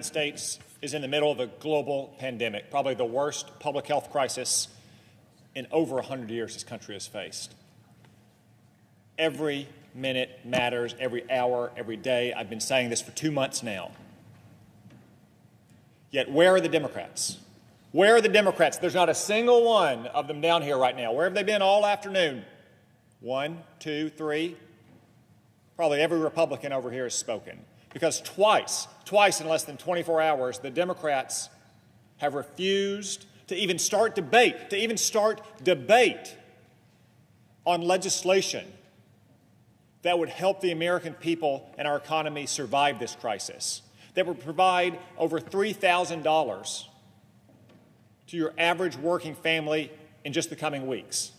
States is in the middle of a global pandemic, probably the worst public health crisis in over 100 years this country has faced. Every minute matters, every hour, every day. I've been saying this for 2 months now. Yet where are the Democrats? Where are the Democrats? There's not a single one of them down here right now. Where have they been all afternoon? 1, 2, 3. Probably every Republican over here has spoken. Because twice in less than 24 hours, the Democrats have refused to even start debate on legislation that would help the American people and our economy survive this crisis, that would provide over $3,000 to your average working family in just the coming weeks,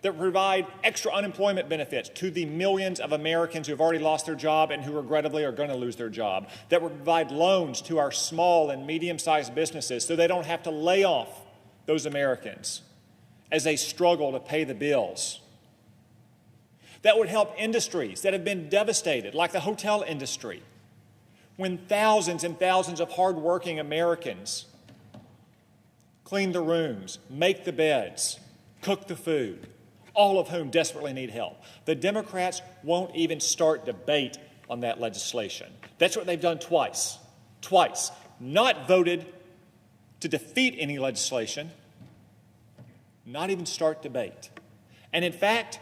that would provide extra unemployment benefits to the millions of Americans who have already lost their job and who regrettably are going to lose their job, that would provide loans to our small and medium-sized businesses so they don't have to lay off those Americans as they struggle to pay the bills, that would help industries that have been devastated, like the hotel industry, when thousands and thousands of hardworking Americans clean the rooms, make the beds, cook the food, all of whom desperately need help. The Democrats won't even start debate on that legislation. That's what they've done twice. Not voted to defeat any legislation, not even start debate. And in fact,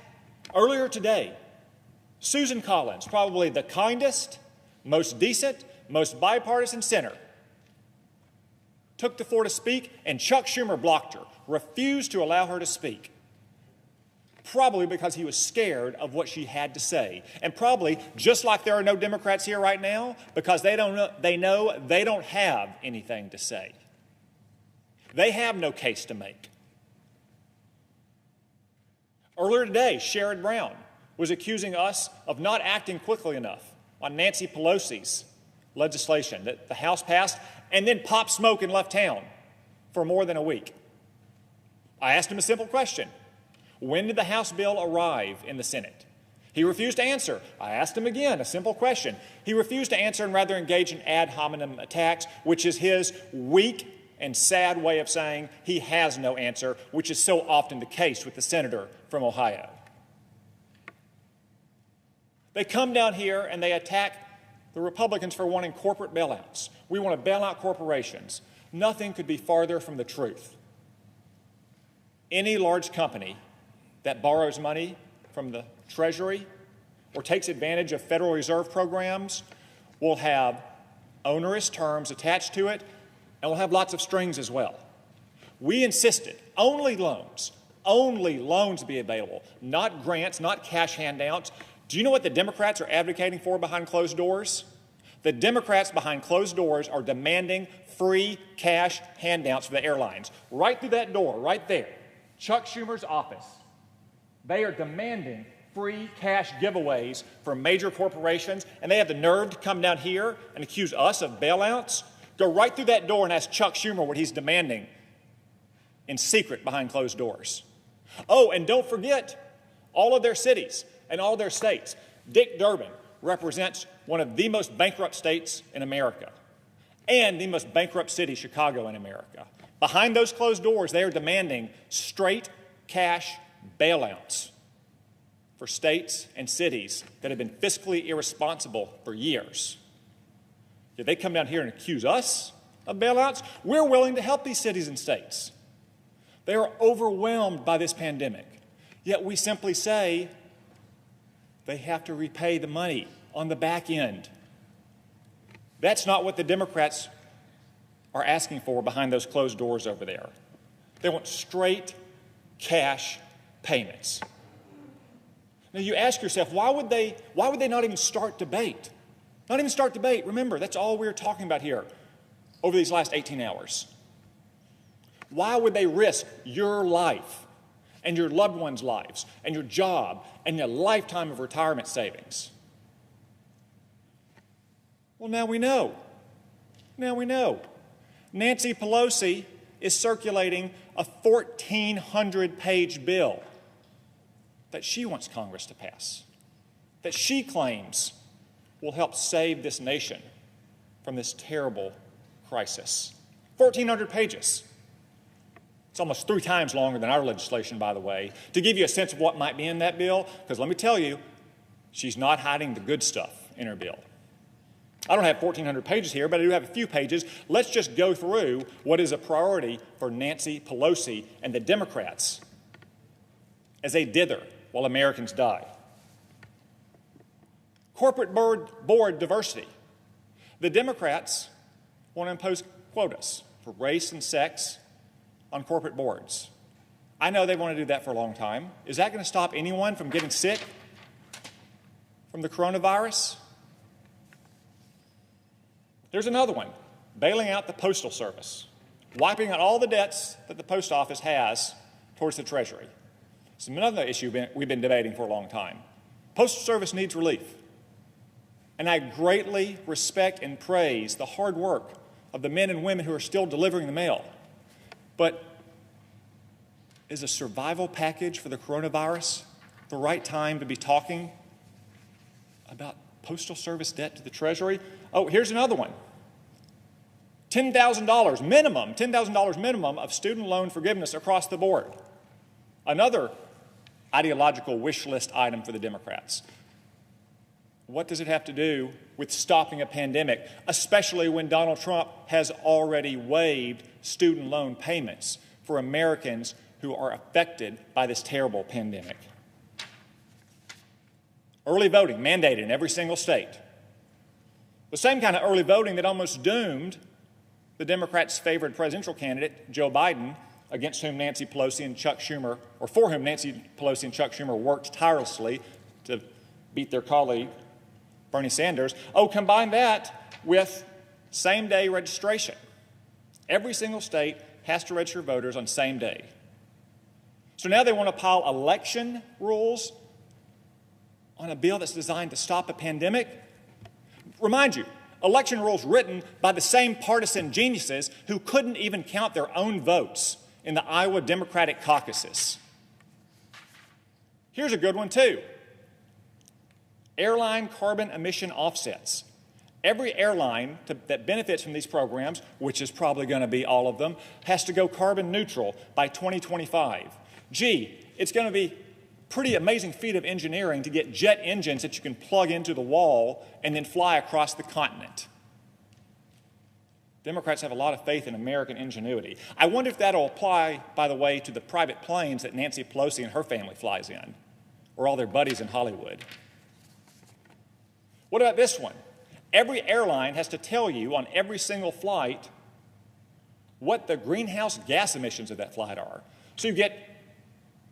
earlier today, Susan Collins, probably the kindest, most decent, most bipartisan senator, took the floor to speak, and Chuck Schumer blocked her, refused to allow her to speak, probably because he was scared of what she had to say. And probably, just like there are no Democrats here right now, because they know they don't have anything to say. They have no case to make. Earlier today, Sherrod Brown was accusing us of not acting quickly enough on Nancy Pelosi's legislation that the House passed and then popped smoke and left town for more than a week. I asked him a simple question. When did the House bill arrive in the Senate? He refused to answer. I asked him again a simple question. He refused to answer and rather engaged in ad hominem attacks, which is his weak and sad way of saying he has no answer, which is so often the case with the senator from Ohio. They come down here and they attack the Republicans for wanting corporate bailouts. We want to bail out corporations. Nothing could be farther from the truth. Any large company that borrows money from the Treasury or takes advantage of Federal Reserve programs will have onerous terms attached to it and will have lots of strings as well. We insisted only loans be available, not grants, not cash handouts. Do you know what the Democrats are advocating for behind closed doors? The Democrats behind closed doors are demanding free cash handouts for the airlines. Right through that door, right there, Chuck Schumer's office. They are demanding free cash giveaways for major corporations, and they have the nerve to come down here and accuse us of bailouts. Go right through that door and ask Chuck Schumer what he's demanding in secret behind closed doors. Oh, and don't forget all of their cities and all their states. Dick Durbin represents one of the most bankrupt states in America and the most bankrupt city, Chicago, in America. Behind those closed doors, they are demanding straight cash bailouts for states and cities that have been fiscally irresponsible for years. Did they come down here and accuse us of bailouts? We're willing to help these cities and states. They are overwhelmed by this pandemic, yet we simply say they have to repay the money on the back end. That's not what the Democrats are asking for behind those closed doors over there. They want straight cash payments. Now you ask yourself, why would they not even start debate? Not even start debate. Remember, that's all we're talking about here over these last 18 hours. Why would they risk your life and your loved ones' lives and your job and a lifetime of retirement savings? Well, now we know. Now we know. Nancy Pelosi is circulating a 1,400-page bill that she wants Congress to pass, that she claims will help save this nation from this terrible crisis. 1,400 pages. It's almost 3 times longer than our legislation, by the way, to give you a sense of what might be in that bill, because let me tell you, she's not hiding the good stuff in her bill. I don't have 1,400 pages here, but I do have a few pages. Let's just go through what is a priority for Nancy Pelosi and the Democrats as they dither while Americans die. Corporate board diversity. The Democrats want to impose quotas for race and sex on corporate boards. I know they want to do that for a long time. Is that going to stop anyone from getting sick from the coronavirus? There's another one, bailing out the Postal Service, wiping out all the debts that the Post Office has towards the Treasury. It's another issue we've been debating for a long time. Postal Service needs relief. And I greatly respect and praise the hard work of the men and women who are still delivering the mail. But is a survival package for the coronavirus the right time to be talking about Postal Service debt to the Treasury? Oh, here's another one. $10,000 minimum of student loan forgiveness across the board. Another ideological wish list item for the Democrats. What does it have to do with stopping a pandemic, especially when Donald Trump has already waived student loan payments for Americans who are affected by this terrible pandemic? Early voting mandated in every single state. The same kind of early voting that almost doomed the Democrats' favored presidential candidate, Joe Biden, against whom Nancy Pelosi and Chuck Schumer, or for whom Nancy Pelosi and Chuck Schumer worked tirelessly to beat their colleague, Bernie Sanders. Oh, combine that with same-day registration. Every single state has to register voters on same day. So now they want to pile election rules on a bill that's designed to stop a pandemic. Remind you, election rules written by the same partisan geniuses who couldn't even count their own votes in the Iowa Democratic caucuses. Here's a good one, too. Airline carbon emission offsets. Every airline that benefits from these programs, which is probably going to be all of them, has to go carbon neutral by 2025. Gee, it's going to be a pretty amazing feat of engineering to get jet engines that you can plug into the wall and then fly across the continent. Democrats have a lot of faith in American ingenuity. I wonder if that'll apply, by the way, to the private planes that Nancy Pelosi and her family flies in, or all their buddies in Hollywood. What about this one? Every airline has to tell you on every single flight what the greenhouse gas emissions of that flight are. So you get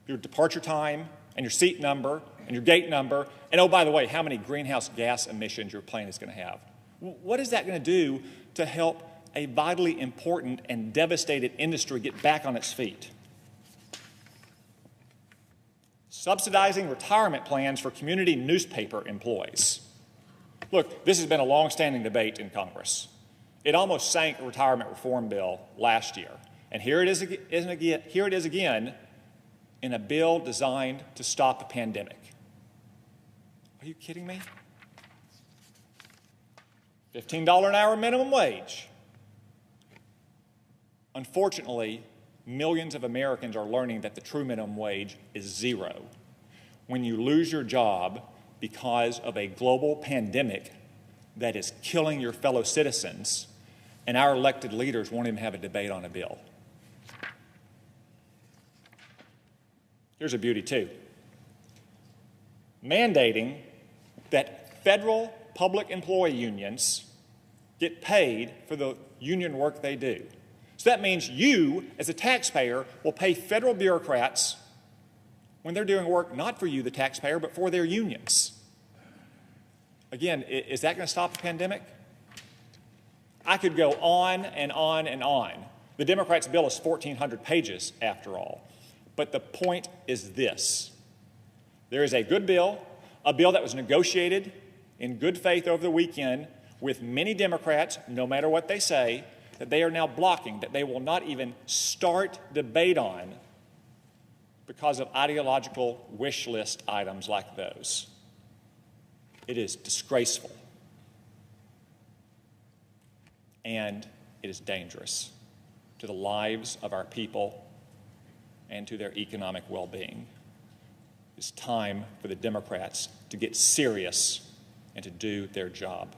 your departure time and your seat number and your gate number, and oh, by the way, how many greenhouse gas emissions your plane is going to have. What is that going to do to help a vitally important and devastated industry get back on its feet? Subsidizing retirement plans for community newspaper employees. Look, this has been a long-standing debate in Congress. It almost sank a retirement reform bill last year. And here it is again in a bill designed to stop a pandemic. Are you kidding me? $15 an hour minimum wage. Unfortunately, millions of Americans are learning that the true minimum wage is zero. When you lose your job because of a global pandemic that is killing your fellow citizens, and our elected leaders won't even have a debate on a bill. Here's a beauty, too. Mandating that federal public employee unions get paid for the union work they do. So that means you, as a taxpayer, will pay federal bureaucrats when they're doing work not for you, the taxpayer, but for their unions. Again, is that going to stop the pandemic? I could go on and on and on. The Democrats' bill is 1,400 pages, after all. But the point is this. There is a good bill, a bill that was negotiated in good faith over the weekend with many Democrats, no matter what they say, that they are now blocking, that they will not even start debate on because of ideological wish list items like those. It is disgraceful. and it is dangerous to the lives of our people and to their economic well-being. It's time for the Democrats to get serious and to do their job.